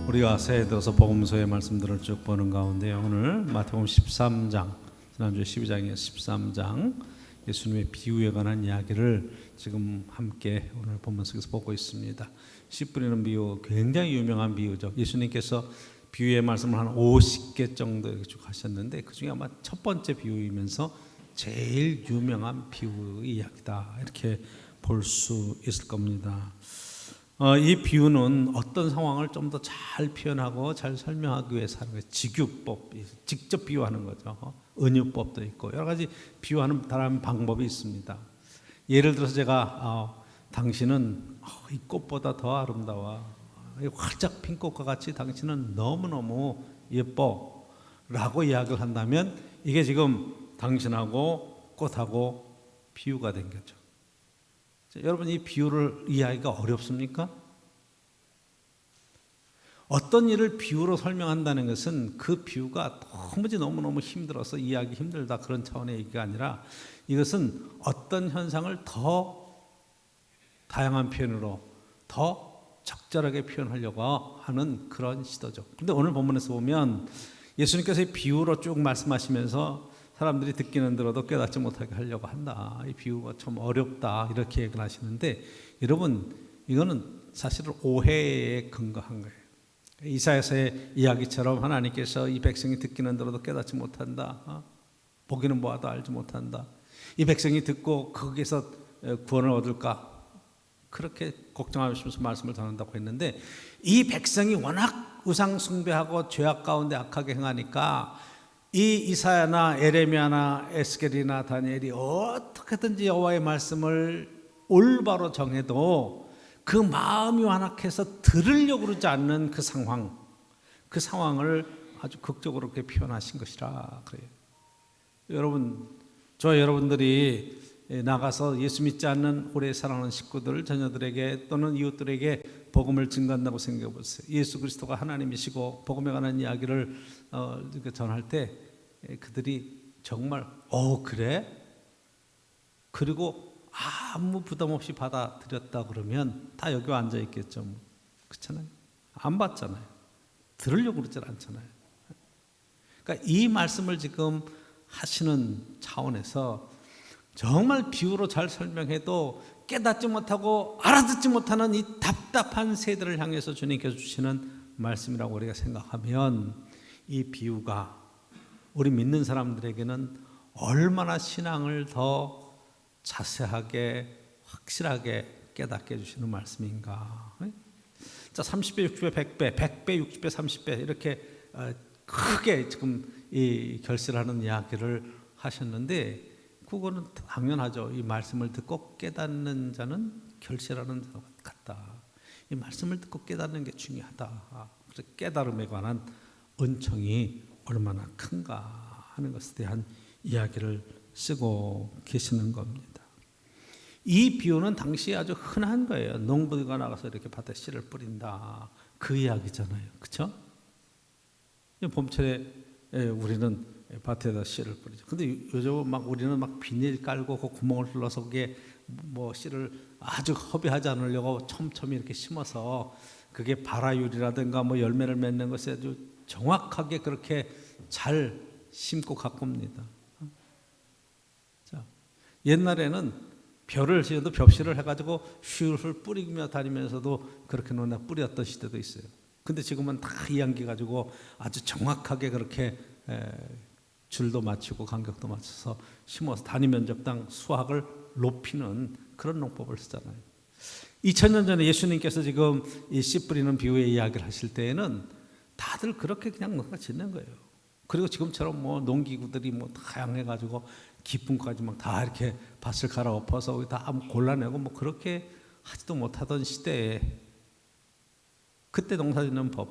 우리가 새해 들어서 복음서의 말씀들을 쭉 보는 가운데 오늘 마태복음 13장, 지난주에 12장에서 13장 예수님의 비유에 관한 이야기를 지금 함께 오늘 본문 속에서 보고 있습니다. 씨 뿌리는 비유, 굉장히 유명한 비유죠. 예수님께서 비유의 말씀을 한 50개 정도 이렇게 쭉 하셨는데 그 중에 아마 첫 번째 비유이면서 제일 유명한 비유의 이야기다, 이렇게 볼 수 있을 겁니다. 이 비유는 어떤 상황을 좀 더 잘 표현하고 잘 설명하기 위해서 하는 거예요. 직유법, 직접 비유하는 거죠. 은유법도 있고 여러 가지 비유하는 다른 방법이 있습니다. 예를 들어서 제가 당신은 이 꽃보다 더 아름다워, 활짝 핀 꽃과 같이 당신은 너무너무 예뻐 라고 이야기를 한다면 이게 지금 당신하고 꽃하고 비유가 된 거죠. 여러분, 이 비유를 이해하기가 어렵습니까? 어떤 일을 비유로 설명한다는 것은 그 비유가 도무지 너무너무 힘들어서 이해하기 힘들다, 그런 차원의 얘기가 아니라 이것은 어떤 현상을 더 다양한 표현으로 더 적절하게 표현하려고 하는 그런 시도죠. 근데 오늘 본문에서 보면 예수님께서 이 비유로 쭉 말씀하시면서 사람들이 듣기는 들어도 깨닫지 못하게 하려고 한다, 이 비유가 좀 어렵다, 이렇게 얘기를 하시는데, 여러분, 이거는 사실은 오해에 근거한 거예요. 이사야서의 이야기처럼 하나님께서 이 백성이 듣기는 들어도 깨닫지 못한다, 보기는 보아도 알지 못한다, 이 백성이 듣고 거기서 구원을 얻을까, 그렇게 걱정하시면서 말씀을 전한다고 했는데, 이 백성이 워낙 우상 숭배하고 죄악 가운데 악하게 행하니까 이 이사야나 에레미야나 에스겔이나 다니엘이 어떻게든지 여호와의 말씀을 올바로 정해도 그 마음이 완악해서 들으려고 그러지 않는 그 상황을 아주 극적으로 그렇게 표현하신 것이라 그래요. 여러분, 저 여러분들이 나가서 예수 믿지 않는 오래 사랑하는 식구들, 자녀들에게 또는 이웃들에게 복음을 증거한다고 생각해 보세요. 예수 그리스도가 하나님이시고 복음에 관한 이야기를 전할 때 그들이 정말 그래? 그리고 아무 부담 없이 받아들였다 그러면 다 여기 앉아 있겠죠. 그렇잖아요. 안 받잖아요. 들으려고 그러지 않잖아요. 그러니까 이 말씀을 지금 하시는 차원에서 정말 비유로 잘 설명해도 깨닫지 못하고 알아듣지 못하는 이 답답한 세대를 향해서 주님께서 주시는 말씀이라고 우리가 생각하면 이 비유가 우리 믿는 사람들에게는 얼마나 신앙을 더 자세하게 확실하게 깨닫게 해주시는 말씀인가. 자, 30배, 60배, 100배, 100배, 60배, 30배 이렇게 크게 지금 이 결실하는 이야기를 하셨는데, 그거는 당연하죠. 이 말씀을 듣고 깨닫는 자는 결실하는 자 같다. 이 말씀을 듣고 깨닫는 게 중요하다. 그래서 깨달음에 관한 은총이 얼마나 큰가 하는 것에 대한 이야기를 쓰고 계시는 겁니다. 이 비유는 당시에 아주 흔한 거예요. 농부가 나가서 이렇게 밭에 씨를 뿌린다, 그 이야기잖아요. 그렇죠? 봄철에 우리는 밭에다 씨를 뿌리죠. 근데 요즘 우리는 비닐 깔고 그 구멍을 뚫어서 그게 씨를 아주 허비하지 않으려고 촘촘히 이렇게 심어서 그게 발화율이라든가 열매를 맺는 것에 아주 정확하게 그렇게 잘 심고 가꿉니다. 자, 옛날에는 벼를 지어도 벽실을 해가지고 슈를 뿌리며 다니면서도 그렇게 뿌렸던 시대도 있어요. 근데 지금은 다 이양기 가지고 아주 정확하게 그렇게 줄도 맞추고 간격도 맞춰서 심어서 단위 면적당 수확을 높이는 그런 농법을 쓰잖아요. 2000년 전에 예수님께서 지금 이 씨 뿌리는 비유의 이야기를 하실 때에는 다들 그렇게 그냥 뭔가 짓는 거예요. 그리고 지금처럼 농기구들이 다양해가지고 기쁨까지 다 이렇게 밭을 갈아엎어서 다 골라내고 그렇게 하지도 못하던 시대에 그때 농사짓는 법,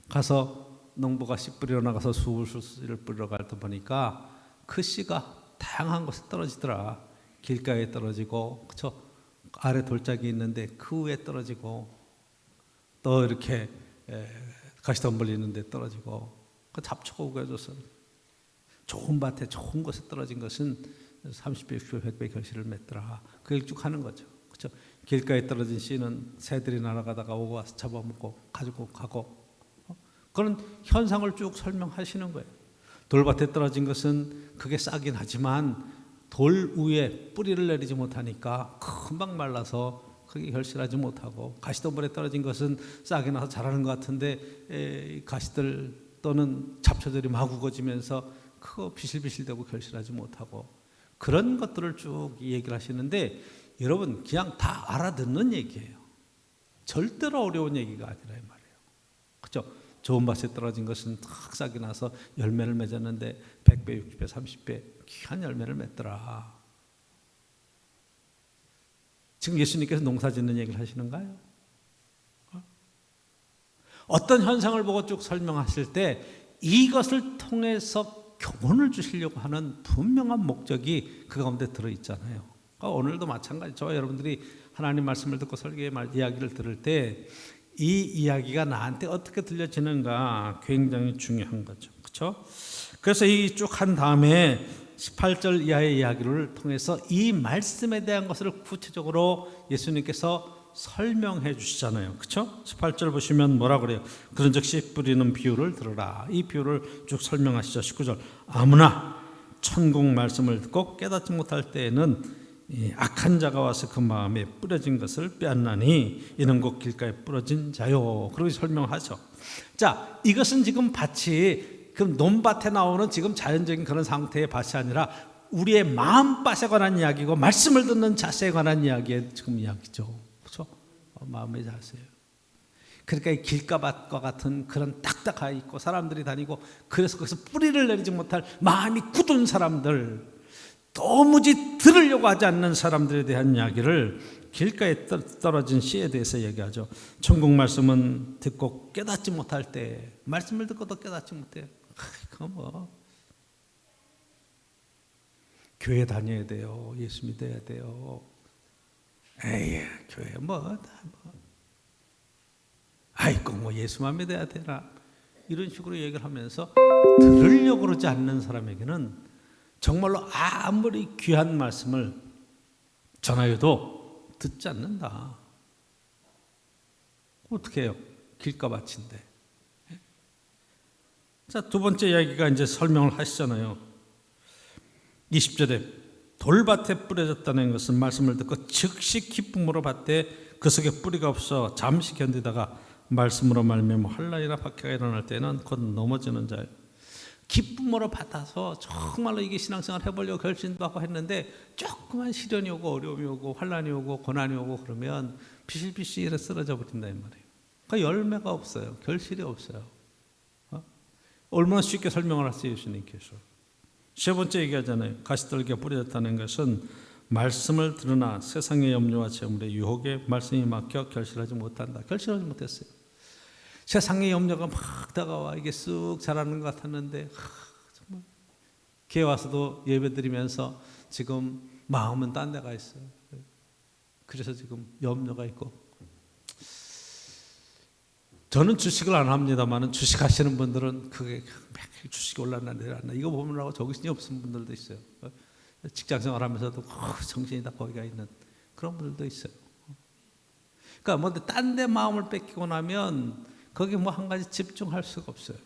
가서 농부가 씨 뿌리러 나가서 술술 뿌리러 갈 때 보니까 그 씨가 다양한 곳에 떨어지더라. 길가에 떨어지고, 그쵸? 아래 돌짝이 있는데 그 위에 떨어지고, 또 이렇게 가시덤불 있는데 떨어지고, 그 잡초가 우겨져서 좋은 밭에 좋은 곳에 떨어진 것은 30배, 60배, 100배 결실을 맺더라. 그 쭉 하는 거죠. 그렇죠? 길가에 떨어진 씨는 새들이 날아가다가 오고 와서 잡아먹고 가지고 가고, 그런 현상을 쭉 설명하시는 거예요. 돌밭에 떨어진 것은 그게 싹이 나지만 돌 위에 뿌리를 내리지 못하니까 금방 말라서 그게 결실하지 못하고, 가시덤불에 떨어진 것은 싹이 나서 자라는 것 같은데 가시들 또는 잡초들이 막 우거지면서 크고 비실비실되고 결실하지 못하고, 그런 것들을 쭉 얘기를 하시는데, 여러분 그냥 다 알아듣는 얘기예요. 절대로 어려운 얘기가 아니라 이 말이에요. 그렇죠? 좋은 밭에 떨어진 것은 탁 싹이 나서 열매를 맺었는데 100배, 60배, 30배 귀한 열매를 맺더라. 지금 예수님께서 농사 짓는 얘기를 하시는가요? 어떤 현상을 보고 쭉 설명하실 때 이것을 통해서 교훈을 주시려고 하는 분명한 목적이 그 가운데 들어있잖아요. 오늘도 마찬가지. 저와 여러분들이 하나님 말씀을 듣고 설교의 이야기를 들을 때 이 이야기가 나한테 어떻게 들려지는가 굉장히 중요한 거죠. 그렇죠? 그래서 이 쭉 한 다음에 18절 이하의 이야기를 통해서 이 말씀에 대한 것을 구체적으로 예수님께서 설명해 주시잖아요. 그렇죠? 18절 보시면 뭐라 그래요? 그런즉 씨 뿌리는 비유를 들으라. 이 비유를 쭉 설명하시죠. 19절. 아무나 천국 말씀을 듣고 깨닫지 못할 때에는 악한 자가 와서 그 마음에 뿌려진 것을 빼앗나니 이는 곧 길가에 뿌려진 자요. 그렇게 설명하죠. 자, 이것은 지금 밭이 그 논밭에 나오는 지금 자연적인 그런 상태의 밭이 아니라 우리의 마음밭에 관한 이야기고, 말씀을 듣는 자세에 관한 이야기의 지금 이야기죠. 그렇죠? 마음의 자세예요. 그러니까 이 길가밭과 같은 그런 딱딱하게 있고 사람들이 다니고, 그래서 거기서 뿌리를 내리지 못할 마음이 굳은 사람들, 도무지 들으려고 하지 않는 사람들에 대한 이야기를 길가에 떨어진 씨에 대해서 얘기하죠. 천국 말씀은 듣고 깨닫지 못할 때, 말씀을 듣고도 깨닫지 못해요. 그거 뭐 교회 다녀야 돼요, 예수 믿어야 돼요, 에이 교회 아이고 뭐 예수만 믿어야 되나, 이런 식으로 얘기를 하면서 들으려고 그러지 않는 사람에게는 정말로 아무리 귀한 말씀을 전하여도 듣지 않는다. 어떻게 해요? 길가밭인데. 자, 두 번째 이야기가 이제 설명을 하시잖아요. 20절에 돌밭에 뿌려졌다는 것은 말씀을 듣고 즉시 기쁨으로 받되 그 속에 뿌리가 없어 잠시 견디다가 말씀으로 말미암아 환난이나 박해가 일어날 때는 곧 넘어지는 자예요. 기쁨으로 받아서 정말로 이게 신앙생활 해보려고 결심도 하고 했는데 조그만 시련이 오고 어려움이 오고 환난이 오고 고난이 오고 그러면 비실비실해 쓰러져 버린다 이 말이에요. 그러니까 열매가 없어요. 결실이 없어요. 얼마나 쉽게 설명을 하세요 예수님께서. 세 번째 얘기하잖아요. 가시떨기가 뿌려졌다는 것은 말씀을 들으나 세상의 염려와 재물의 유혹에 말씀이 막혀 결실하지 못한다. 결실하지 못했어요. 세상의 염려가 막 다가와 이게 쑥 자라는 것 같았는데 정말 교회 와서도 예배드리면서 지금 마음은 딴 데가 있어요. 그래서 지금 염려가 있고, 저는 주식을 안 합니다만 주식하시는 분들은 그게 매일 주식이 올랐나 내렸나 이거 보느라고 정신이 없는 분들도 있어요. 직장생활하면서도 정신이 다 거기가 있는 그런 분들도 있어요. 그러니까 뭐 딴 데 마음을 뺏기고 나면 거기 뭐 한 가지 집중할 수가 없어요.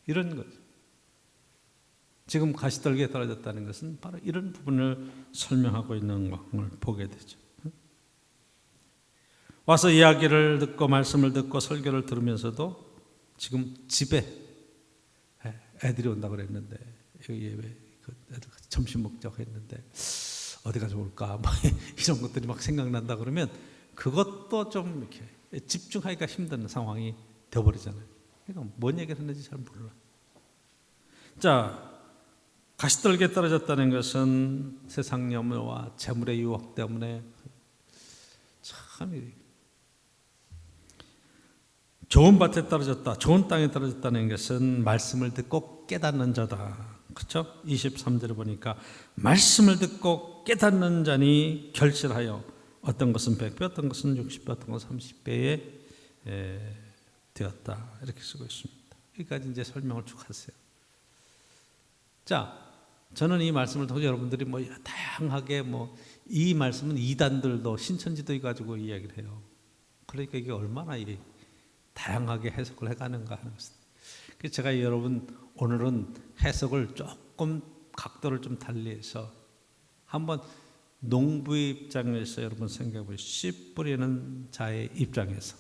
이런 거죠. 지금 가시떨기에 떨어졌다는 것은 바로 이런 부분을 설명하고 있는 것을 보게 되죠. 와서 이야기를 듣고 말씀을 듣고 설교를 들으면서도 지금 집에 애들이 온다고 그랬는데 예배 애들 점심 먹자고 했는데 어디가 좋을까 막 이런 것들이 막 생각난다 그러면 그것도 좀 이렇게 집중하기가 힘든 상황이 되어버리잖아요. 그러니까 뭔 얘기를 했는지 잘 몰라. 자, 가시떨기에 떨어졌다는 것은 세상 염려와 재물의 유혹 때문에 참 좋은 밭에 떨어졌다, 좋은 땅에 떨어졌다는 것은 말씀을 듣고 깨닫는 자다. 그렇죠? 23절에 보니까 말씀을 듣고 깨닫는 자니 결실하여 어떤 것은 100배, 어떤 것은 60배, 어떤 것은 30배에 되었다. 이렇게 쓰고 있습니다. 여기까지 이제 설명을 쭉 하세요. 자, 저는 이 말씀을 통해 여러분들이 뭐 다양하게 뭐 이 말씀은 이단들도 신천지도 가지고 이야기를 해요. 그러니까 이게 얼마나 다양하게 해석을 해가는가 하는 것입니다. 그래서 제가 여러분 오늘은 해석을 조금 각도를 좀 달리해서 한번 농부의 입장에서 여러분 생각해 보시죠. 씨 뿌리는 자의 입장에서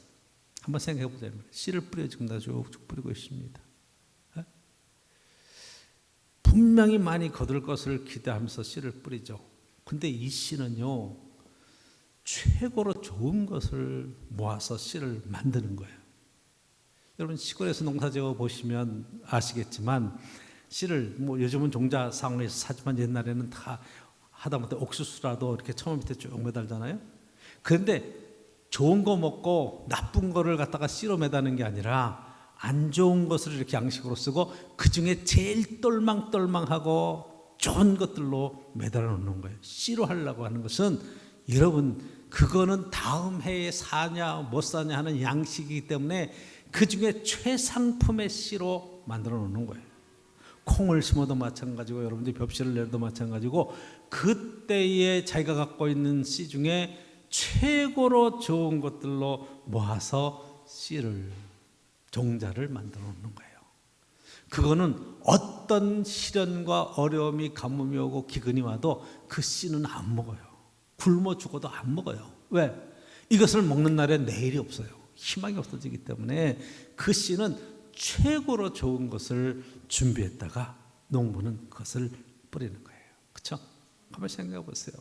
한번 생각해 보세요. 씨를 뿌려 지금 다 쭉쭉 뿌리고 있습니다. 분명히 많이 거둘 것을 기대하면서 씨를 뿌리죠. 근데 이 씨는요, 최고로 좋은 것을 모아서 씨를 만드는 거예요. 여러분 시골에서 농사 지어 보시면 아시겠지만 씨를 요즘은 종자상에서 사지만 옛날에는 다 하다못해 옥수수라도 이렇게 처음 밑에 쭉 매달잖아요. 그런데 좋은 거 먹고 나쁜 거를 갖다가 씨로 매다는 게 아니라 안 좋은 것을 이렇게 양식으로 쓰고 그 중에 제일 똘망똘망하고 좋은 것들로 매달아 놓는 거예요. 씨로 하려고 하는 것은 여러분 그거는 다음 해에 사냐 못 사냐 하는 양식이기 때문에 그 중에 최상품의 씨로 만들어 놓는 거예요. 콩을 심어도 마찬가지고 여러분들이 벽씨를 내도 마찬가지고 그때에 자기가 갖고 있는 씨 중에 최고로 좋은 것들로 모아서 씨를 종자를 만들어 놓는 거예요. 그거는 어떤 시련과 어려움이 가뭄이 오고 기근이 와도 그 씨는 안 먹어요. 굶어 죽어도 안 먹어요. 왜? 이것을 먹는 날에 내일이 없어요. 희망이 없어지기 때문에 그 씨는 최고로 좋은 것을 준비했다가 농부는 그것을 뿌리는 거예요. 그렇죠? 한번 생각해 보세요.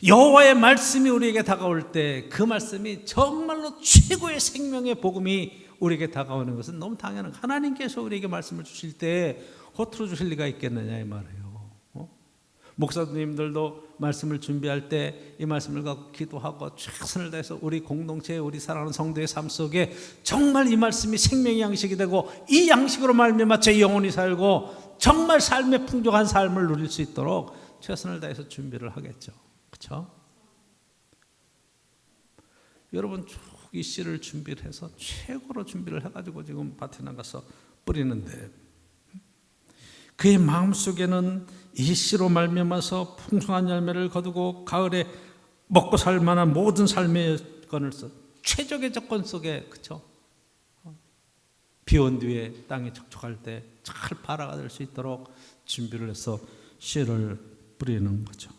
여호와의 말씀이 우리에게 다가올 때 그 말씀이 정말로 최고의 생명의 복음이 우리에게 다가오는 것은 너무 당연한 거예요. 하나님께서 우리에게 말씀을 주실 때 허투루 주실 리가 있겠느냐 이 말이에요. 목사님들도 말씀을 준비할 때 이 말씀을 갖고 기도하고 최선을 다해서 우리 공동체 우리 사랑하는 성도의 삶 속에 정말 이 말씀이 생명의 양식이 되고 이 양식으로 말미암아 제 영혼이 살고 정말 삶의 풍족한 삶을 누릴 수 있도록 최선을 다해서 준비를 하겠죠. 그렇죠? 여러분 쭉 이 씨를 준비를 해서 최고로 준비를 해가지고 지금 밭에 나가서 뿌리는데 그의 마음속에는 이 씨로 말미암아서 풍성한 열매를 거두고 가을에 먹고 살 만한 모든 삶의 여건을 써 최적의 조건 속에 그렇죠? 비온 뒤에 땅이 척척할 때 잘 발화가 될 수 있도록 준비를 해서 씨를 뿌리는 거죠.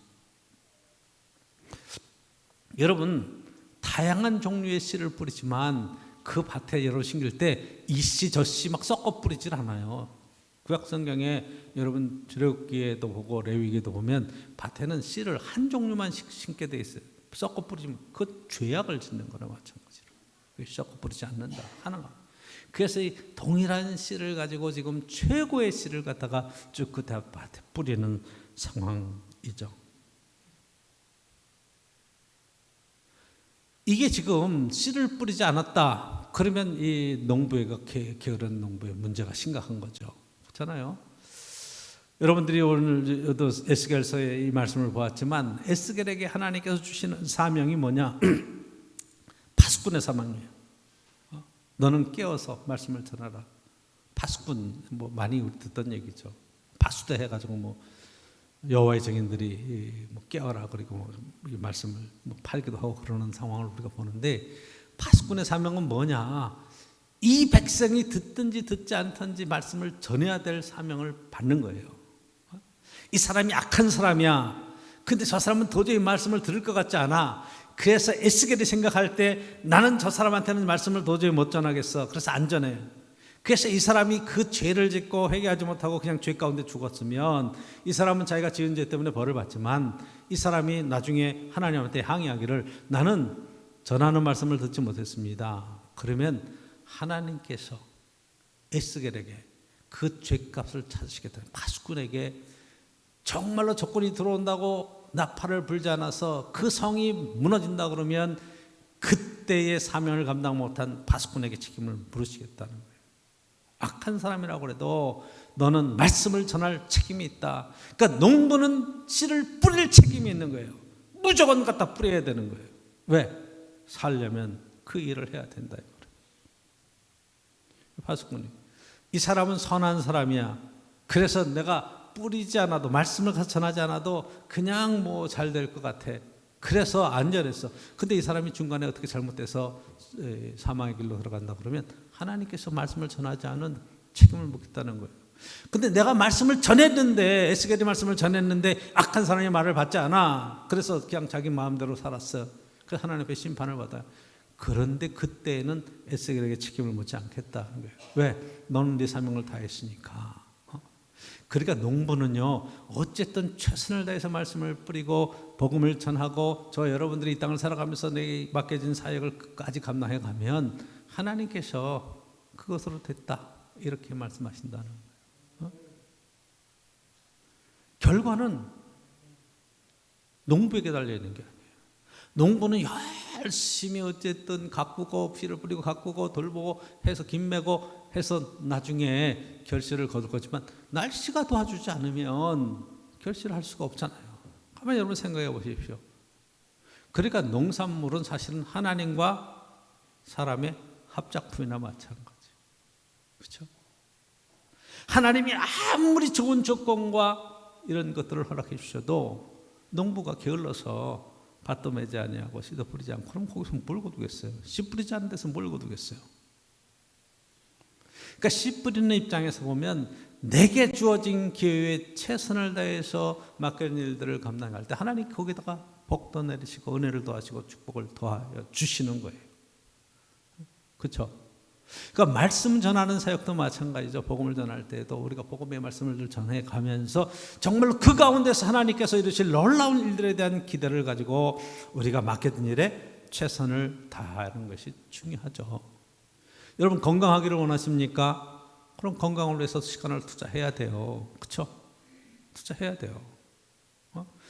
여러분 다양한 종류의 씨를 뿌리지만 그 밭에 여러분 심길 때 이 씨 저 씨 막 섞어 뿌리질 않아요. 구약성경에 여러분 출애굽기에도 보고 레위기에도 보면 밭에는 씨를 한 종류만 심게 돼 있어요. 섞어 뿌리면 그 죄악을 짓는 거나 마찬가지로 섞어 뿌리지 않는다 하는 거. 그래서 이 동일한 씨를 가지고 지금 최고의 씨를 갖다가 쭉 그 밭에 뿌리는 상황이죠. 이게 지금 씨를 뿌리지 않았다. 그러면 이 농부가 게으른 농부의 문제가 심각한 거죠. 그렇잖아요. 여러분들이 오늘 에스겔서의 이 말씀을 보았지만 에스겔에게 하나님께서 주시는 사명이 뭐냐? 파수꾼의 사명이에요. 너는 깨어서 말씀을 전하라. 파수꾼 많이 듣던 얘기죠. 파수대 해가지고 여호와의 증인들이 깨어라 그리고 말씀을 팔기도 하고 그러는 상황을 우리가 보는데 파수꾼의 사명은 뭐냐? 이 백성이 듣든지 듣지 않든지 말씀을 전해야 될 사명을 받는 거예요. 이 사람이 악한 사람이야. 근데 저 사람은 도저히 말씀을 들을 것 같지 않아. 그래서 에스겔이 생각할 때 나는 저 사람한테는 말씀을 도저히 못 전하겠어. 그래서 안 전해. 그래서 이 사람이 그 죄를 짓고 회개하지 못하고 그냥 죄 가운데 죽었으면 이 사람은 자기가 지은 죄 때문에 벌을 받지만 이 사람이 나중에 하나님한테 항의하기를 나는 전하는 말씀을 듣지 못했습니다. 그러면 하나님께서 에스겔에게 그 죄값을 찾으시겠다는 파수꾼에게 정말로 조건이 들어온다고 나팔을 불지 않아서 그 성이 무너진다 그러면 그때의 사명을 감당 못한 파수꾼에게 책임을 물으시겠다는 거예요. 악한 사람이라고 해도 너는 말씀을 전할 책임이 있다. 그러니까 농부는 씨를 뿌릴 책임이 있는 거예요. 무조건 갖다 뿌려야 되는 거예요. 왜? 살려면 그 일을 해야 된다. 파수꾼이 이 사람은 선한 사람이야. 그래서 내가 뿌리지 않아도, 말씀을 가서 전하지 않아도 그냥 뭐 잘 될 것 같아. 그래서 안전했어. 근데 이 사람이 중간에 어떻게 잘못돼서 사망의 길로 들어간다 그러면 하나님께서 말씀을 전하지 않은 책임을 묻겠다는 거예요. 근데 내가 말씀을 전했는데, 에스겔이 말씀을 전했는데 악한 사람이 말을 받지 않아. 그래서 그냥 자기 마음대로 살았어. 그래서 하나님 앞에 심판을 받아요. 그런데 그때는 에스겔에게 책임을 묻지 않겠다는 거예요. 왜? 너는 네 사명을 다했으니까. 그러니까 농부는요, 어쨌든 최선을 다해서 말씀을 뿌리고 복음을 전하고 저 여러분들이 이 땅을 살아가면서 내게 맡겨진 사역을 끝까지 감당해 가면 하나님께서 그것으로 됐다, 이렇게 말씀하신다는 거예요. 결과는 농부에게 달려있는 게 아니에요. 농부는 열심히 어쨌든 가꾸고 피를 뿌리고 가꾸고 돌보고 해서 김매고 해서 나중에 결실을 거둘 거지만 날씨가 도와주지 않으면 결실을 할 수가 없잖아요. 한번 여러분 생각해 보십시오. 그러니까 농산물은 사실은 하나님과 사람의 합작품이나 마찬가지. 그렇죠? 하나님이 아무리 좋은 조건과 이런 것들을 허락해 주셔도 농부가 게을러서 밭도 매지 아니하고 씨도 뿌리지 않고 그럼 거기서 뭘 거두겠어요? 씨 뿌리지 않는 데서 뭘 거두겠어요? 그러니까 씨 뿌리는 입장에서 보면 내게 주어진 기회에 최선을 다해서 맡겨진 일들을 감당할 때 하나님 거기다가 복도 내리시고 은혜를 더하시고 축복을 더하여 주시는 거예요. 그렇죠? 그러니까 말씀 전하는 사역도 마찬가지죠. 복음을 전할 때에도 우리가 복음의 말씀을 전해 가면서 정말로 그 가운데서 하나님께서 이루실 놀라운 일들에 대한 기대를 가지고 우리가 맡겨진 일에 최선을 다하는 것이 중요하죠. 여러분 건강하기를 원하십니까? 그럼 건강을 위해서 시간을 투자해야 돼요. 그렇죠? 투자해야 돼요.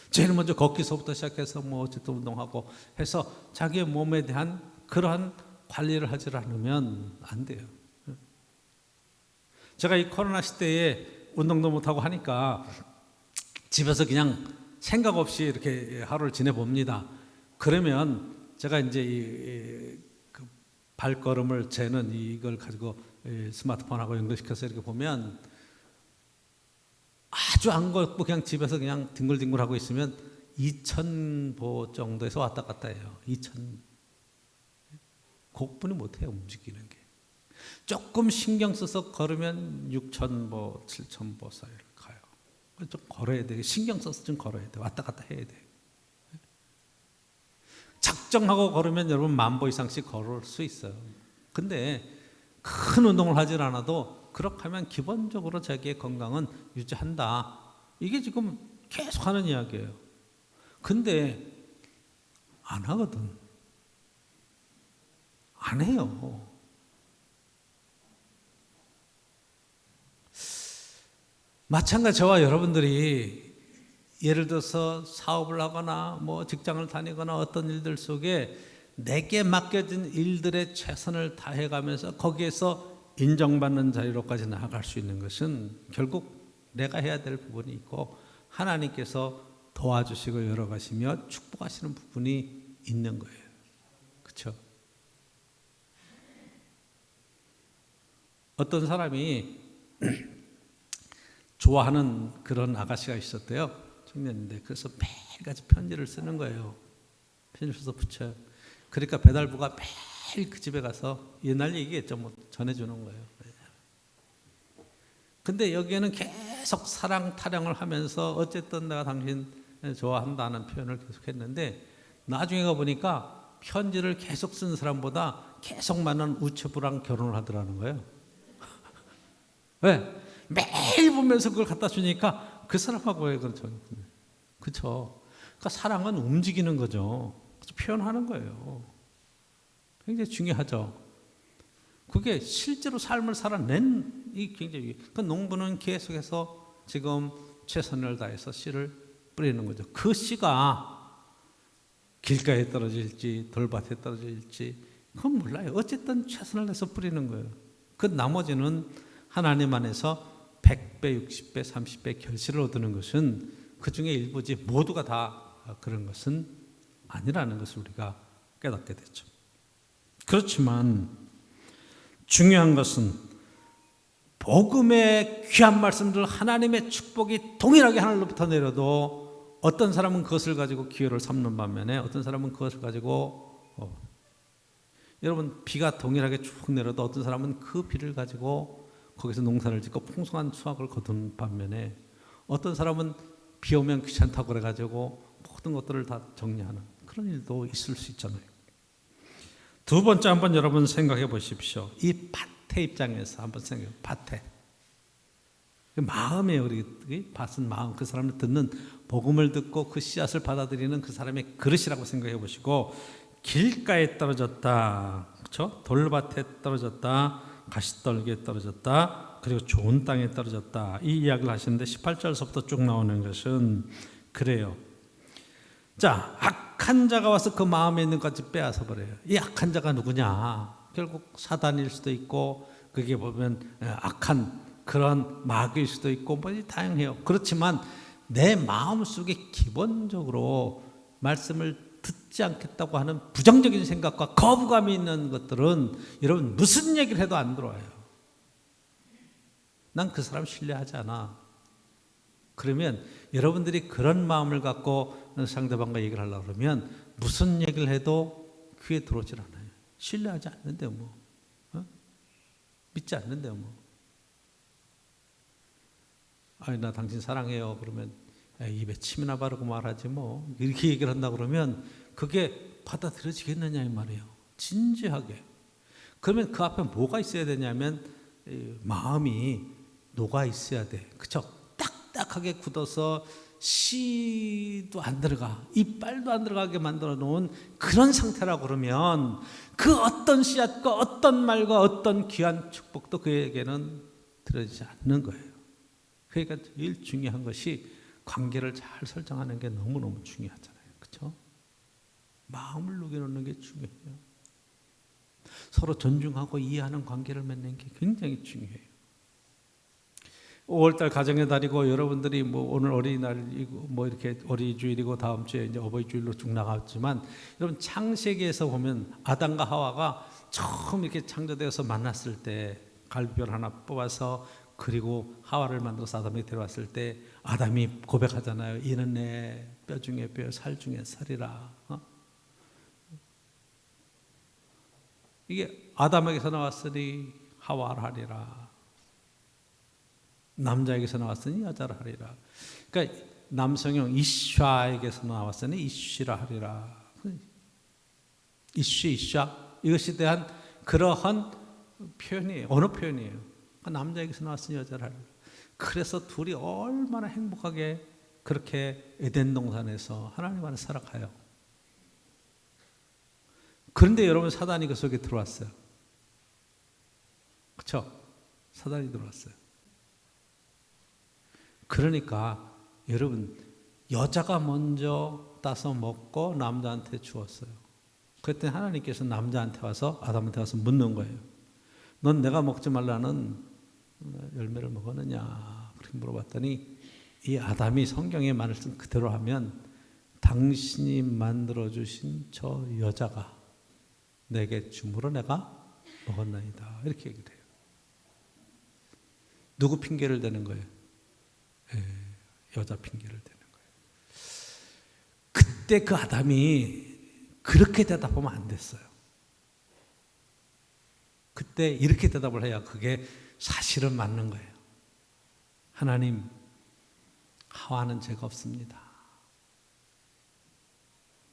제일 먼저 걷기서부터 시작해서 뭐 어쨌든 운동하고 해서 자기의 몸에 대한 그러한 관리를 하지 않으면 안 돼요. 제가 이 코로나 시대에 운동도 못하고 하니까 집에서 그냥 생각 없이 이렇게 하루를 지내봅니다. 그러면 제가 이제 그 발걸음을 재는 이걸 가지고 스마트폰하고 연결시켜서 이렇게 보면 아주 안 걷고 그냥 집에서 그냥 뒹굴뒹굴 하고 있으면 2,000보 정도에서 왔다 갔다 해요. 2,000. 곡분이 못해요. 움직이는 게. 조금 신경 써서 걸으면 6,000보, 7,000보 사이를 가요. 좀 걸어야 돼요. 신경 써서 좀 걸어야 돼요. 왔다 갔다 해야 돼요. 작정하고 걸으면 여러분 10,000보 이상씩 걸을 수 있어요. 근데 큰 운동을 하질 않아도 그렇게 하면 기본적으로 자기의 건강은 유지한다. 이게 지금 계속 하는 이야기예요. 근데 안 하거든. 안 해요. 마찬가지 저와 여러분들이 예를 들어서 사업을 하거나 뭐 직장을 다니거나 어떤 일들 속에 내게 맡겨진 일들에 최선을 다해가면서 거기에서 인정받는 자리로까지 나아갈 수 있는 것은 결국 내가 해야 될 부분이 있고 하나님께서 도와주시고 열어가시며 축복하시는 부분이 있는 거예요. 그렇죠? 어떤 사람이 좋아하는 그런 아가씨가 있었대요. 청년인데 그래서 매일같이 편지를 쓰는 거예요. 편지를 써서 붙여요. 그러니까 배달부가 매일 그 집에 가서 옛날 얘기겠죠. 뭐 전해주는 거예요. 근데 여기에는 계속 사랑 타령을 하면서 어쨌든 내가 당신 좋아한다는 표현을 계속 했는데 나중에 가보니까 편지를 계속 쓴 사람보다 계속 만난 우체부랑 결혼을 하더라는 거예요. 왜? 매일 보면서 그걸 갖다 주니까 그 사람하고 왜 그렇죠? 그렇죠. 그러니까 사랑은 움직이는 거죠. 표현하는 거예요. 굉장히 중요하죠. 그게 실제로 삶을 살아낸 이 굉장히. 그 농부는 계속해서 지금 최선을 다해서 씨를 뿌리는 거죠. 그 씨가 길가에 떨어질지 돌밭에 떨어질지 그건 몰라요. 어쨌든 최선을 다해서 뿌리는 거예요. 그 나머지는 하나님 안에서 100배, 60배, 30배 결실을 얻는 것은 그 중에 일부지 모두가 다 그런 것은 아니라는 것을 우리가 깨닫게 되죠. 그렇지만 중요한 것은 복음의 귀한 말씀들, 하나님의 축복이 동일하게 하늘로부터 내려도 어떤 사람은 그것을 가지고 기회를 삼는 반면에 어떤 사람은 그것을 가지고 여러분, 비가 동일하게 쭉 내려도 어떤 사람은 그 비를 가지고 거기서 농사를 짓고 풍성한 수확을 거둔 반면에 어떤 사람은 비 오면 귀찮다고 그래가지고 모든 것들을 다 정리하는 그런 일도 있을 수 있잖아요. 두 번째, 한번 여러분 생각해 보십시오. 이 밭의 입장에서 한번 생각해. 밭에 마음에, 우리 밭은 마음, 그 사람을 듣는 복음을 듣고 그 씨앗을 받아들이는 그 사람의 그릇이라고 생각해 보시고, 길가에 떨어졌다, 그렇죠? 돌밭에 떨어졌다, 가시떨기에 떨어졌다, 그리고 좋은 땅에 떨어졌다, 이 이야기를 하시는데 18절서부터 쭉 나오는 것은 그래요. 자, 악한 자가 와서 그 마음에 있는 것까지 빼앗아 버려요. 이 악한 자가 누구냐? 결국 사단일 수도 있고, 그게 보면 악한 그런 마귀일 수도 있고, 뭐 다양해요. 그렇지만 내 마음 속에 기본적으로 말씀을 듣지 않겠다고 하는 부정적인 생각과 거부감이 있는 것들은 여러분 무슨 얘기를 해도 안 들어와요. 난 그 사람 신뢰하지 않아. 그러면 여러분들이 그런 마음을 갖고 상대방과 얘기를 하려고 그러면 무슨 얘기를 해도 귀에 들어오질 않아요. 신뢰하지 않는데 뭐, 믿지 않는데 뭐. 아니, 나 당신 사랑해요. 그러면 입에 침이나 바르고 말하지 뭐. 이렇게 얘기를 한다 그러면 그게 받아들여지겠느냐 이 말이에요. 진지하게. 그러면 그 앞에 뭐가 있어야 되냐면 마음이 녹아 있어야 돼. 그쵸? 딱딱하게 굳어서 씨도 안 들어가, 이빨도 안 들어가게 만들어 놓은 그런 상태라고 그러면 그 어떤 씨앗과 어떤 말과 어떤 귀한 축복도 그에게는 들어지지 않는 거예요. 그러니까 제일 중요한 것이 관계를 잘 설정하는 게 너무너무 중요하잖아요. 그렇죠? 마음을 녹여놓는 게 중요해요. 서로 존중하고 이해하는 관계를 맺는 게 굉장히 중요해요. 5월달 가정의 달이고, 여러분들이 뭐 오늘 어린이날이고 뭐 이렇게 어린이주일이고 다음 주에 이제 어버이주일로 쭉 나갔지만, 여러분 창세기에서 보면 아담과 하와가 처음 이렇게 창조되어서 만났을 때 갈비뼈를 하나 뽑아서 그리고 하와를 만들어서 아담에게 데려왔을 때 아담이 고백하잖아요. 이는 내 뼈 중에 뼈, 살 중에 살이라. 이게 아담에게서 나왔으니 하와를 하리라, 남자에게서 나왔으니 여자를 하리라. 그러니까 남성형 이샤에게서 나왔으니 이쉬라 하리라. 이샤, 이것에 대한 그러한 표현이에요. 언어 표현이에요. 그러니까 남자에게서 나왔으니 여자를 하리라. 그래서 둘이 얼마나 행복하게 그렇게 에덴 동산에서 하나님 안에 살아가요. 그런데 여러분, 사단이 그 속에 들어왔어요. 그렇죠? 사단이 들어왔어요. 그러니까 여러분, 여자가 먼저 따서 먹고 남자한테 주었어요. 그랬더니 하나님께서 남자한테 와서 아담한테 와서 묻는 거예요. 넌 내가 먹지 말라는 열매를 먹었느냐? 그렇게 물어봤더니 이 아담이 성경의 말씀 그대로 하면 당신이 만들어주신 저 여자가 내게 줌으로 내가 먹었나이다, 이렇게 얘기를 해요. 누구 핑계를 대는 거예요? 여자 핑계를 대는 거예요. 그때 그 아담이 그렇게 대답하면 안 됐어요. 그때 이렇게 대답을 해야 그게 사실은 맞는 거예요. 하나님, 하와는 죄가 없습니다.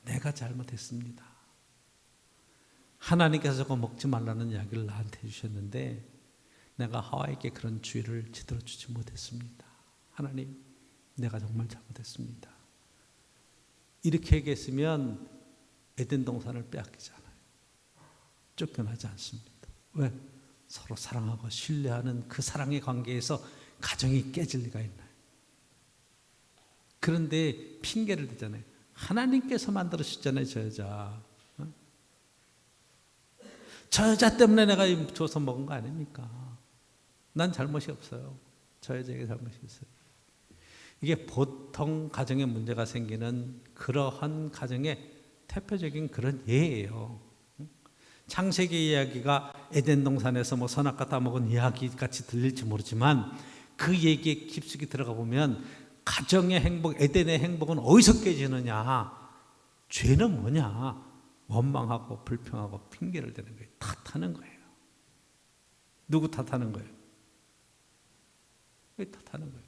내가 잘못했습니다. 하나님께서 저거 먹지 말라는 이야기를 나한테 해주셨는데 내가 하와에게 그런 주의를 제대로 주지 못했습니다. 하나님, 내가 정말 잘못했습니다. 이렇게 얘기했으면 에덴 동산을 빼앗기잖아요. 쫓겨나지 않습니다. 왜? 서로 사랑하고 신뢰하는 그 사랑의 관계에서 가정이 깨질 리가 있나요? 그런데 핑계를 대잖아요. 하나님께서 만들으셨잖아요, 저 여자. 저 여자 때문에 내가 줘서 먹은 거 아닙니까? 난 잘못이 없어요. 저 여자에게 잘못이 있어요. 이게 보통 가정에 문제가 생기는 그러한 가정의 대표적인 그런 예예요. 창세기 이야기가 에덴 동산에서 뭐 선악과 따먹은 이야기 같이 들릴지 모르지만 그 얘기에 깊숙이 들어가 보면 가정의 행복, 에덴의 행복은 어디서 깨지느냐? 죄는 뭐냐? 원망하고 불평하고 핑계를 대는 거예요. 탓하는 거예요. 누구 탓하는 거예요? 왜 탓하는 거예요?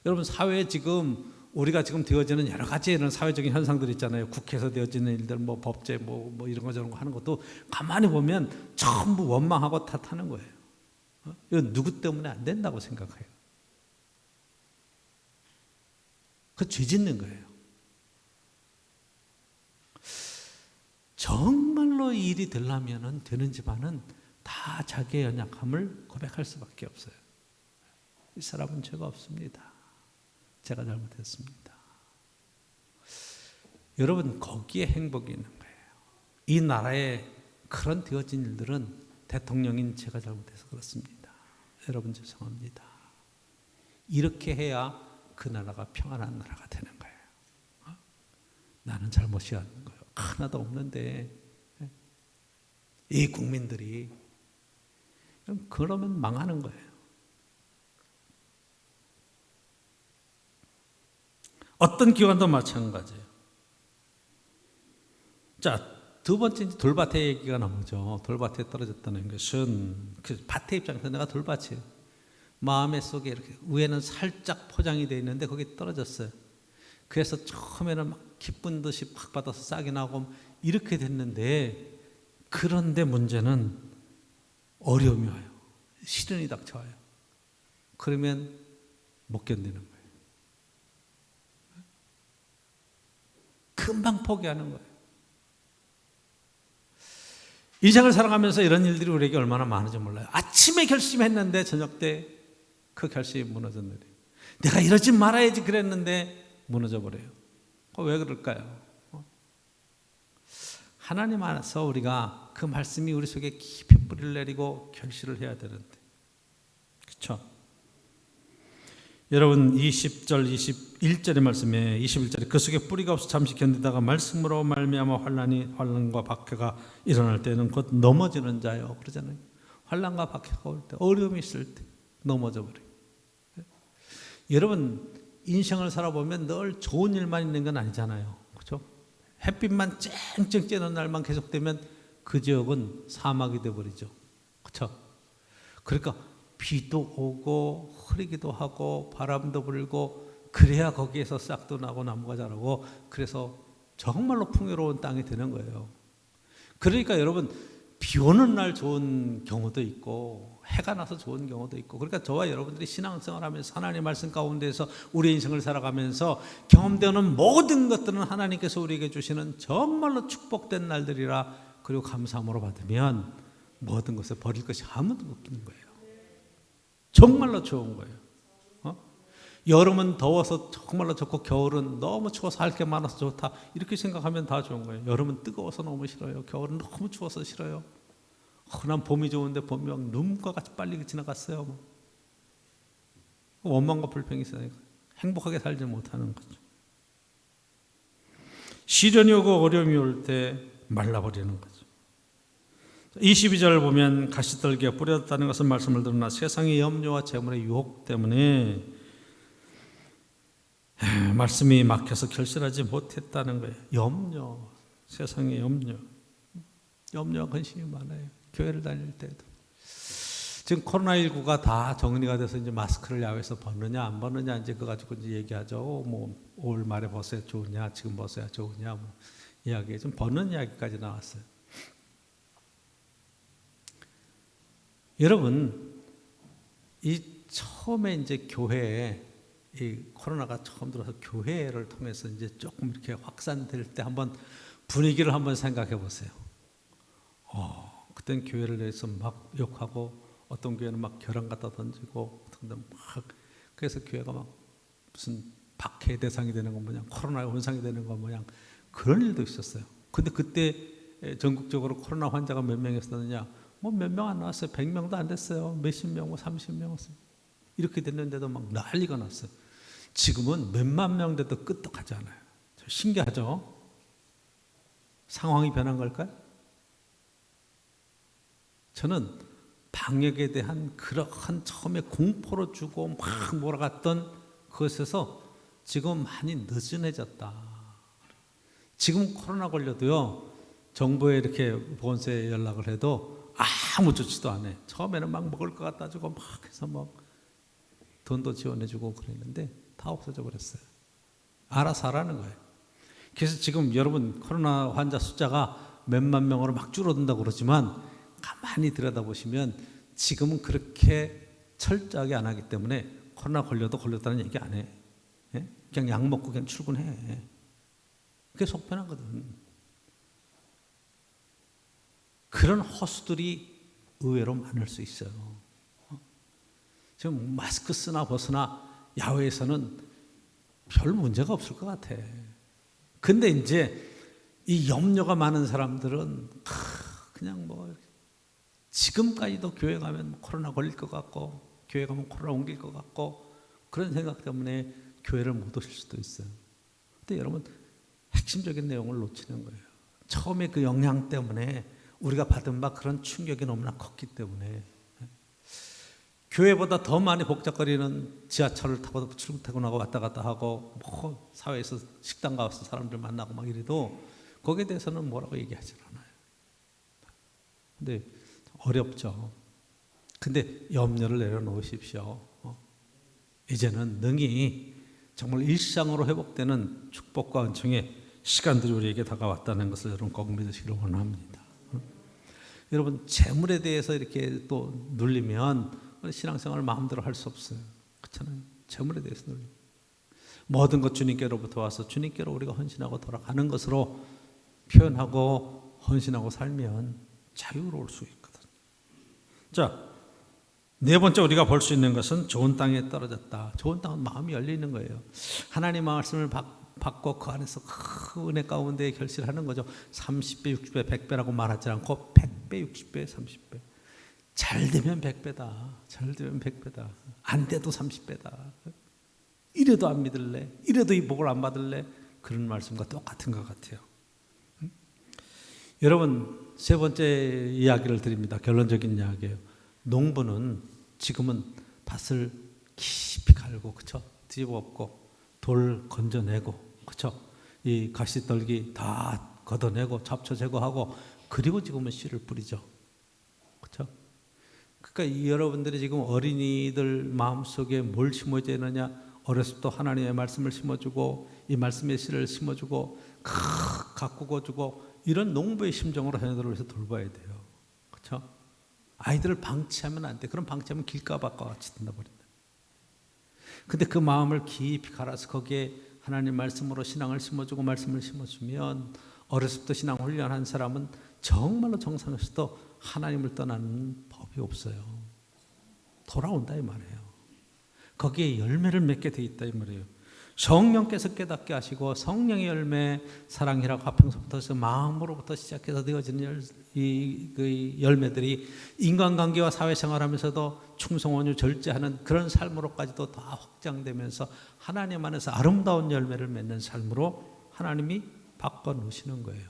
여러분, 사회에 지금 우리가 지금 되어지는 여러 가지 이런 사회적인 현상들 있잖아요. 국회에서 되어지는 일들, 뭐 법제, 뭐 이런 거 저런 거 하는 것도 가만히 보면 전부 원망하고 탓하는 거예요. 이건 누구 때문에 안 된다고 생각해요. 그 죄 짓는 거예요. 정말로 이 일이 되려면 되는지만은 다 자기의 연약함을 고백할 수밖에 없어요. 이 사람은 죄가 없습니다. 제가 잘못했습니다. 여러분, 거기에 행복이 있는 거예요. 이 나라에 그런 되어진 일들은 대통령인 제가 잘못해서 그렇습니다. 여러분 죄송합니다. 이렇게 해야 그 나라가 평안한 나라가 되는 거예요. 나는 잘못이 없는 거예요. 하나도 없는데 이 국민들이 그러면 망하는 거예요. 어떤 기관도 마찬가지예요. 자, 두 번째 돌밭의 얘기가 나오죠. 돌밭에 떨어졌다는 것은 그 밭의 입장에서 내가 돌밭이에요. 마음의 속에 이렇게 위에는 살짝 포장이 되어 있는데 거기 떨어졌어요. 그래서 처음에는 막 기쁜 듯이 팍 받아서 싹이 나고 이렇게 됐는데, 그런데 문제는 어려움이 와요. 시련이 닥쳐와요. 그러면 못 견디는 거예요. 금방 포기하는 거예요. 인생을 살아가면서 이런 일들이 우리에게 얼마나 많은지 몰라요. 아침에 결심했는데 저녁 때 그 결심이 무너졌네요. 내가 이러지 말아야지 그랬는데 무너져 버려요. 왜 그럴까요? 하나님 안에서 우리가 그 말씀이 우리 속에 깊이 뿌리를 내리고 결실을 해야 되는데, 그렇죠? 여러분 20절 21절의 말씀에 21절에 그 속에 뿌리가 없어 잠시 견디다가 말씀으로 말미암아 환난과 박해가 일어날 때는 곧 넘어지는 자요 그러잖아요. 환난과 박해가 올 때, 어려움이 있을 때 넘어져 버려요. 여러분 인생을 살아보면 늘 좋은 일만 있는 건 아니잖아요. 그렇죠? 햇빛만 쨍쨍 쬐는 날만 계속되면 그 지역은 사막이 되어버리죠. 그렇죠? 그러니까 비도 오고 흐리기도 하고 바람도 불고 그래야 거기에서 싹도 나고 나무가 자라고, 그래서 정말로 풍요로운 땅이 되는 거예요. 그러니까 여러분 비 오는 날 좋은 경우도 있고 해가 나서 좋은 경우도 있고, 그러니까 저와 여러분들이 신앙생활하면서 하나님의 말씀 가운데서 우리 인생을 살아가면서 경험되는 모든 것들은 하나님께서 우리에게 주시는 정말로 축복된 날들이라, 그리고 감사함으로 받으면 모든 것을 버릴 것이 아무도 없는 거예요. 정말로 좋은 거예요. 여름은 더워서 정말로 좋고 겨울은 너무 추워서 할 게 많아서 좋다, 이렇게 생각하면 다 좋은 거예요. 여름은 뜨거워서 너무 싫어요. 겨울은 너무 추워서 싫어요. 난 봄이 좋은데 봄이 막 눈과 같이 빨리 지나갔어요. 원망과 불평이 있으니까 행복하게 살지 못하는 거죠. 시련이 오고 어려움이 올 때 말라버리는 거죠. 22절 보면 가시떨기에 뿌려졌다는 것은 말씀을 들으나 세상의 염려와 재물의 유혹 때문에 말씀이 막혀서 결실하지 못했다는 거예요. 염려, 세상의 염려와 근심이 많아요. 교회를 다닐 때도. 지금 코로나19가 다 정리가 돼서 이제 마스크를 야외에서 벗느냐 안 벗느냐 이제 그거 가지고 이제 얘기하죠. 뭐 올 말에 벗어야 좋으냐, 지금 벗어야 좋으냐, 뭐 이야기 좀 벗는 이야기까지 나왔어요. 여러분, 이 처음에 이제 교회에 이 코로나가 처음 들어서 교회를 통해서 이제 조금 이렇게 확산될 때 한번 분위기를 한번 생각해 보세요. 그땐 교회를 내서 막 욕하고 어떤 교회는 막 결혼 갖다 던지고 어떤 데는 막, 그래서 교회가 막 무슨 박해 대상이 되는 거 모양, 코로나의 원상이 되는 거 모양, 그런 일도 있었어요. 근데 그때 전국적으로 코로나 환자가 몇 명이었느냐? 뭐 몇 명 안 나왔어요. 100명도 안 됐어요. 몇십 명, 뭐 30명 이렇게 됐는데도 막 난리가 났어요. 지금은 몇만 명 돼도 끄떡하지 않아요. 신기하죠? 상황이 변한 걸까요? 저는 방역에 대한 그러한 처음에 공포로 주고 막 몰아갔던 그것에서 지금 많이 느슨해졌다. 지금 코로나 걸려도요, 정부에 이렇게 보건소에 연락을 해도 아무 조치도 안 해. 처음에는 막 먹을 것 갖다 주고 막 해서 뭐 돈도 지원해주고 그랬는데 다 없어져 버렸어요. 알아서 하라는 거예요. 그래서 지금 여러분 코로나 환자 숫자가 몇만 명으로 막 줄어든다고 그러지만 가만히 들여다보시면 지금은 그렇게 철저하게 안 하기 때문에 코로나 걸려도 걸렸다는 얘기 안 해. 예? 그냥 약 먹고 그냥 출근해. 그게 속 편하거든. 그런 허수들이 의외로 많을 수 있어요. 지금 마스크 쓰나 벗으나 야외에서는 별 문제가 없을 것 같아. 근데 이제 이 염려가 많은 사람들은 그냥 뭐 지금까지도 교회 가면 코로나 걸릴 것 같고 교회 가면 코로나 옮길 것 같고 그런 생각 때문에 교회를 못 오실 수도 있어요. 근데 여러분 핵심적인 내용을 놓치는 거예요. 처음에 그 영향 때문에 우리가 받은 바 그런 충격이 너무나 컸기 때문에 교회보다 더 많이 복잡거리는 지하철을 타고 출퇴근하고 왔다 갔다 하고 뭐 사회에서 식당 가서 사람들 만나고 막 이래도 거기에 대해서는 뭐라고 얘기하지 않아요. 근데 어렵죠. 근데 염려를 내려놓으십시오. 이제는 능히 정말 일상으로 회복되는 축복과 은총의 시간들이 우리에게 다가왔다는 것을 여러분 꼭 믿으시기를 원합니다. 여러분 재물에 대해서 이렇게 또 눌리면 신앙생활을 마음대로 할 수 없어요. 그렇잖아요. 재물에 대해서 눌리면 모든 것 주님께로부터 와서 주님께로 우리가 헌신하고 돌아가는 것으로 표현하고 헌신하고 살면 자유로울 수 있거든요. 자, 네 번째 우리가 볼 수 있는 것은 좋은 땅에 떨어졌다. 좋은 땅은 마음이 열리는 거예요. 하나님 말씀을 받고 그 안에서 그 은혜 가운데 결실하는 거죠. 30배, 60배, 100배라고 말하지 않고 100배, 60배, 30배. 잘 되면 100배다. 잘 되면 100배다. 안 돼도 30배다. 이래도 안 믿을래? 이래도 이 복을 안 받을래? 그런 말씀과 똑같은 것 같아요. 여러분 세 번째 이야기를 드립니다. 결론적인 이야기예요. 농부는 지금은 밭을 깊이 갈고 그쵸? 뒤집어 엎고 돌 건져내고 그쵸? 이 가시떨기 다 걷어내고 잡초 제거하고 그리고 지금은 씨를 뿌리죠. 그쵸? 그러니까 여러분들이 지금 어린이들 마음속에 뭘 심어줘야 되느냐? 어렸을 때 하나님의 말씀을 심어주고 이 말씀의 씨를 심어주고 가꾸고 주고 이런 농부의 심정으로 자녀들을 위해서 돌봐야 돼요. 그렇죠? 아이들을 방치하면 안 돼. 그럼 방치하면 길가밭과 같이 된다버린다. 근데 그 마음을 깊이 갈아서 거기에 하나님 말씀으로 신앙을 심어주고 말씀을 심어주면 어렸을 때 신앙 훈련한 사람은 정말로 정상에서도 하나님을 떠나는 법이 없어요. 돌아온다 이 말이에요. 거기에 열매를 맺게 돼 있다 이 말이에요. 성령께서 깨닫게 하시고 성령의 열매, 사랑이라고 화평서부터 해서 마음으로부터 시작해서 되어지는 그 열매들이 인간관계와 사회생활하면서도 충성원유 절제하는 그런 삶으로까지도 다 확장되면서 하나님 안에서 아름다운 열매를 맺는 삶으로 하나님이 바꿔놓으시는 거예요.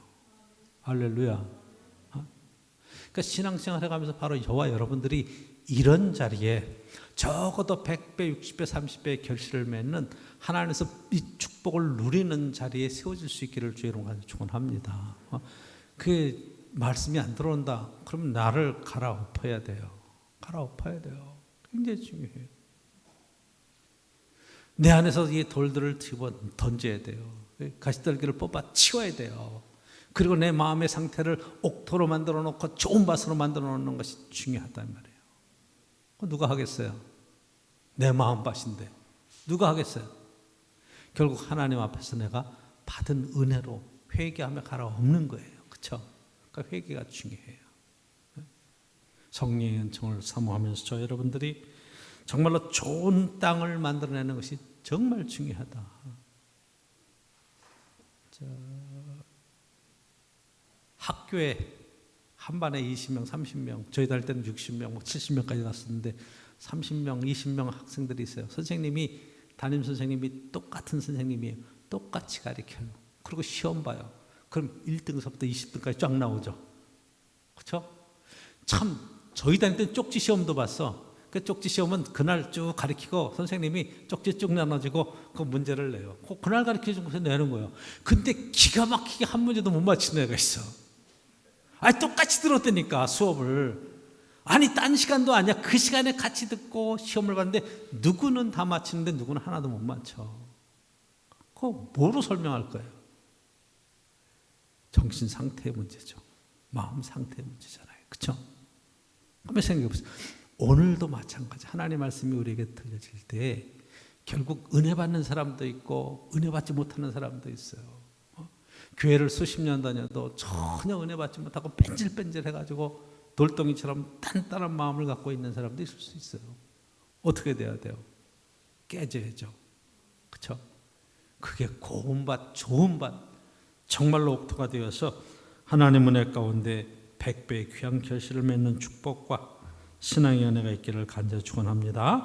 할렐루야. 그러니까 신앙생활 해가면서 바로 저와 여러분들이 이런 자리에 적어도 100배, 60배, 30배의 결실을 맺는 하나님께서 이 축복을 누리는 자리에 세워질 수 있기를 주의 이름으로 축원합니다. 그 말씀이 안 들어온다. 그러면 나를 갈아엎어야 돼요. 갈아엎어야 돼요. 굉장히 중요해요. 내 안에서 이 돌들을 집어 던져야 돼요. 가시떨기를 뽑아 치워야 돼요. 그리고 내 마음의 상태를 옥토로 만들어 놓고 좋은 밭으로 만들어 놓는 것이 중요하단 말이에요. 누가 하겠어요? 내 마음밭인데 누가 하겠어요? 결국 하나님 앞에서 내가 받은 은혜로 회개하며 갈아엎는 거예요. 그렇죠? 그러니까 회개가 중요해요. 성령의 은총을 사모하면서 저 여러분들이 정말로 좋은 땅을 만들어내는 것이 정말 중요하다. 자, 학교에 한 반에 20명, 30명, 저희 다닐 때는 60명, 70명까지 갔었는데 30명, 20명 학생들이 있어요. 선생님이, 담임 선생님이 똑같은 선생님이에요. 똑같이 가르쳐요. 그리고 시험 봐요. 그럼 1등서부터 20등까지 쫙 나오죠. 그렇죠? 참 저희 다닐 때 쪽지 시험도 봤어. 그 쪽지 시험은 그날 쭉 가르치고 선생님이 쪽지 쭉 나눠주고 그 문제를 내요. 그날 가르쳐준 내는 거예요. 근데 기가 막히게 한 문제도 못 맞히는 애가 있어. 아니 똑같이 들었다니까 수업을. 아니 딴 시간도 아니야. 그 시간에 같이 듣고 시험을 봤는데 누구는 다 맞히는데 누구는 하나도 못 맞춰. 그거 뭐로 설명할 거예요? 정신 상태의 문제죠. 마음 상태의 문제잖아요. 그렇죠? 한번 생각해 보세요. 오늘도 마찬가지. 하나님의 말씀이 우리에게 들려질 때 결국 은혜 받는 사람도 있고 은혜 받지 못하는 사람도 있어요. 교회를 수십 년 다녀도 전혀 은혜 받지 못하고 뺀질뺀질 해가지고 돌덩이처럼 단단한 마음을 갖고 있는 사람도 있을 수 있어요. 어떻게 돼야 돼요? 깨져야죠. 그렇죠? 그게 고운 밭, 좋은 밭, 정말로 옥토가 되어서 하나님 은혜 가운데 100배의 귀한 결실을 맺는 축복과 신앙의 은혜가 있기를 간절히 축원합니다.